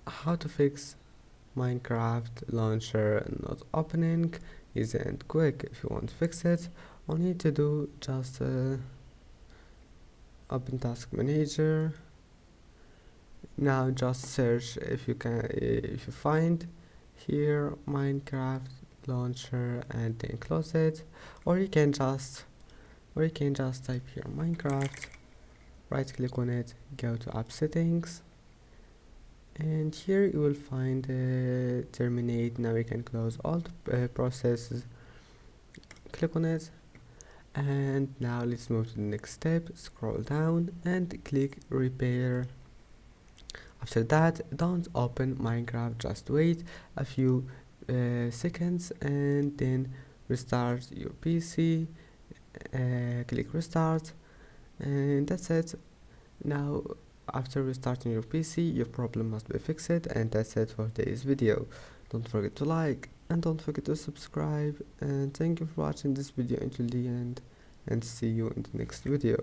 how to fix Minecraft launcher not opening. Easy and quick. If you want to fix it, all you need to do just open task manager. Now just search if you find here Minecraft launcher and then close it, or you can just type here Minecraft, right click on it, go to app settings, and here you will find terminate. Now you can close all the processes, click on it, and now let's move to the next step. Scroll down and click repair. After that, don't open Minecraft, just wait a few seconds and then restart your PC. Click restart, and that's it. Now after restarting your PC, your problem must be fixed, and that's it for today's video. Don't forget to like and don't forget to subscribe, and thank you for watching this video until the end, and see you in the next video.